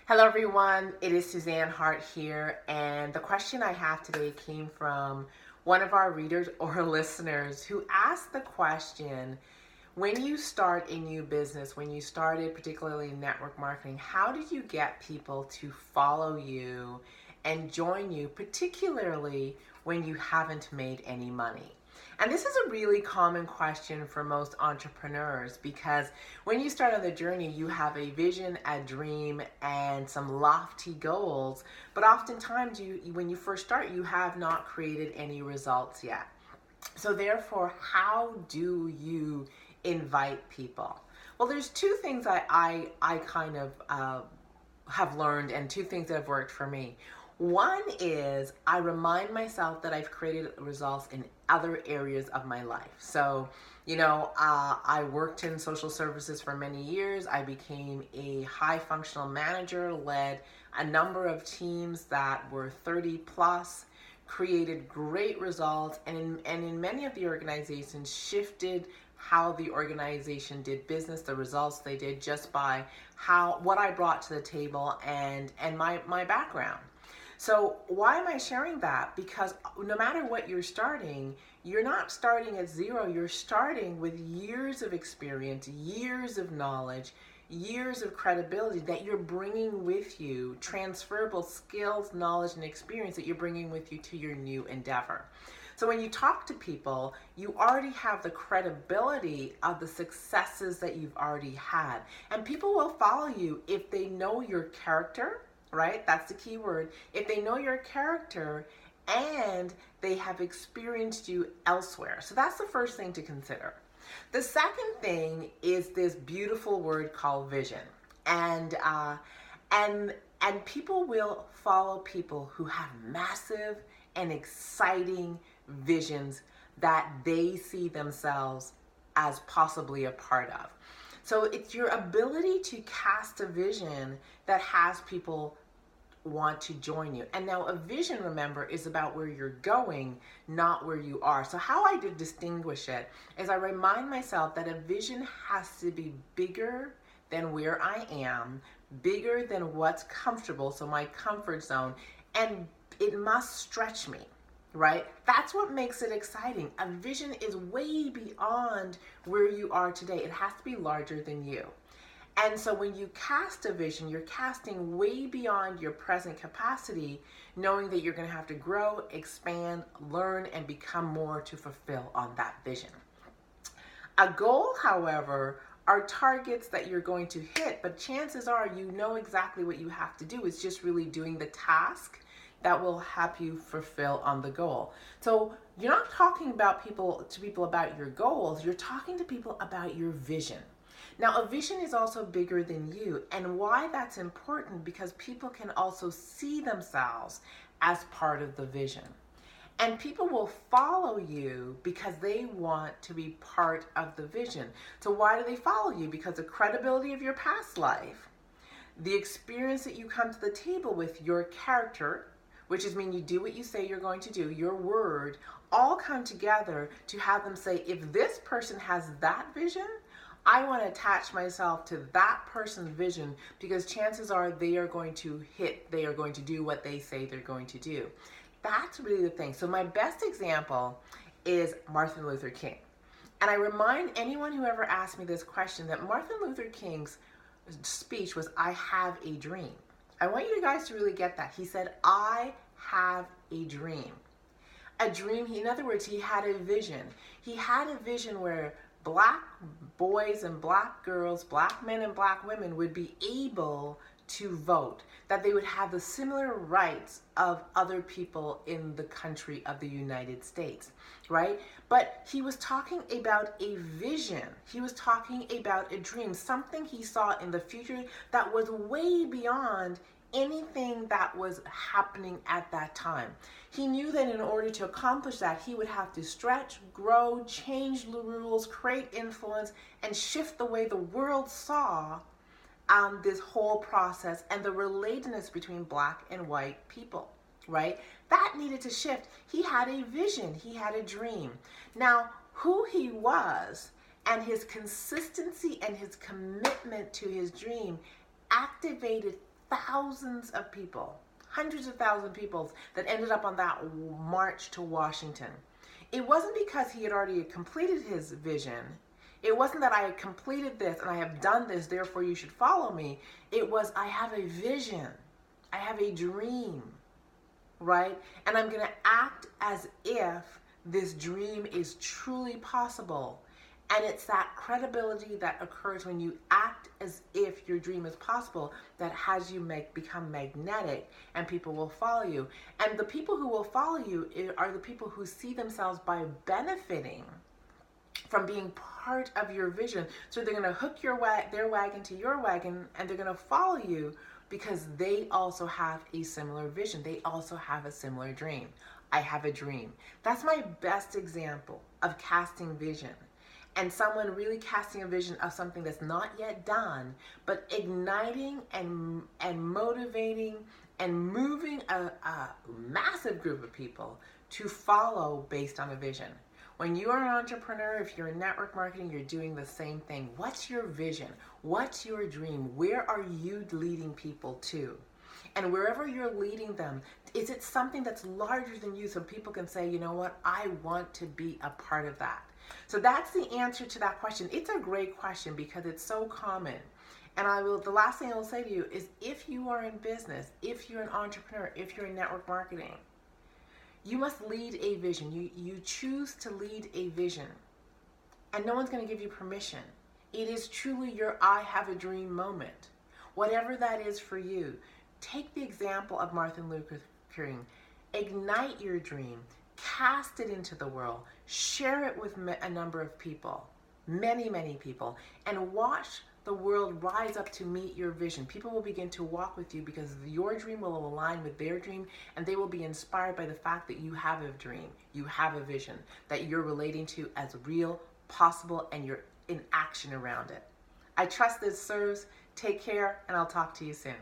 Hello, everyone. It is Suzanne Hart here, and the question I have today came from one of our readers or listeners who asked the question, when you start a new business, when you started particularly in network marketing, how did you get people to follow you and join you, particularly when you haven't made any money? And this is a really common question for most entrepreneurs because when you start on the journey, you have a vision, a dream, and some lofty goals. But oftentimes, when you first start, you have not created any results yet. So therefore, how do you invite people? Well, there's two things I kind of have learned, and two things that have worked for me. One is I remind myself that I've created results in other areas of my life. So, I worked in social services for many years. I became a high functional manager, led a number of teams that were 30 plus, created great results, and in many of the organizations shifted how the organization did business, the results they did, just by what I brought to the table and my background. So why am I sharing that? Because no matter what you're not starting at zero. You're starting with years of experience, years of knowledge, years of credibility that you're bringing with you, transferable skills, knowledge, and experience that you're bringing with you to your new endeavor. So when you talk to people, you already have the credibility of the successes that you've already had. And people will follow you if they know your character, right? That's the key word. If they know your character and they have experienced you elsewhere. So that's the first thing to consider. The second thing is this beautiful word called vision. And people will follow people who have massive and exciting visions that they see themselves as possibly a part of. So it's your ability to cast a vision that has people want to join you. And now a vision, remember, is about where you're going, not where you are. So how I did distinguish it is I remind myself that a vision has to be bigger than where I am, bigger than what's comfortable, so my comfort zone, and it must stretch me, right? That's what makes it exciting. A vision is way beyond where you are today. It has to be larger than you. And so when you cast a vision, you're casting way beyond your present capacity, knowing that you're going to have to grow, expand, learn, and become more to fulfill on that vision. A goal, however, are targets that you're going to hit, but chances are you know exactly what you have to do. It's just really doing the task that will help you fulfill on the goal. So you're not talking about people about your goals, you're talking to people about your vision. Now, a vision is also bigger than you, and why that's important, because people can also see themselves as part of the vision. And people will follow you because they want to be part of the vision. So why do they follow you? Because the credibility of your past life, the experience that you come to the table with, your character, which is mean you do what you say you're going to do, your word, all come together to have them say, if this person has that vision, I want to attach myself to that person's vision, because chances are they are going to do what they say they're going to do. That's really the thing. So my best example is Martin Luther King. And I remind anyone who ever asks me this question that Martin Luther King's speech was, I have a dream. I want you guys to really get that. He said, I have a dream. A dream, in other words, he had a vision. He had a vision where Black boys and Black girls, Black men and Black women would be able to vote, that they would have the similar rights of other people in the country of the United States, right? But he was talking about a vision. He was talking about a dream, something he saw in the future that was way beyond anything that was happening at that time. He knew that in order to accomplish that, he would have to stretch, grow, change the rules, create influence, and shift the way the world saw this whole process and the relatedness between Black and white people, right? That needed to shift. He had a vision. He had a dream. Now, who he was and his consistency and his commitment to his dream activated thousands of people, hundreds of thousands of people that ended up on that march to Washington. It wasn't because he had already completed his vision. It wasn't that I had completed this and I have done this, therefore you should follow me. It was, I have a vision. I have a dream, right? And I'm going to act as if this dream is truly possible. And it's that credibility that occurs when you act as if your dream is possible that has you become magnetic, and people will follow you. And the people who will follow you are the people who see themselves by benefiting from being part of your vision. So they're going to hook their wagon to your wagon, and they're going to follow you because they also have a similar vision. They also have a similar dream. I have a dream. That's my best example of casting vision. And someone really casting a vision of something that's not yet done, but igniting and motivating and moving a massive group of people to follow based on a vision. When you are an entrepreneur, if you're in network marketing, you're doing the same thing. What's your vision? What's your dream? Where are you leading people to? And wherever you're leading them, is it something that's larger than you so people can say, you know what, I want to be a part of that? So that's the answer to that question. It's a great question because it's so common. And the last thing I will say to you is, if you are in business, if you're an entrepreneur, if you're in network marketing, you must lead a vision. You choose to lead a vision. And no one's going to give you permission. It is truly your I have a dream moment. Whatever that is for you. Take the example of Martin Luther King. Ignite your dream. Cast it into the world. Share it with a number of people. Many, many people. And watch the world rise up to meet your vision. People will begin to walk with you because your dream will align with their dream, and they will be inspired by the fact that you have a dream, you have a vision that you're relating to as real, possible, and you're in action around it. I trust this serves. Take care, and I'll talk to you soon.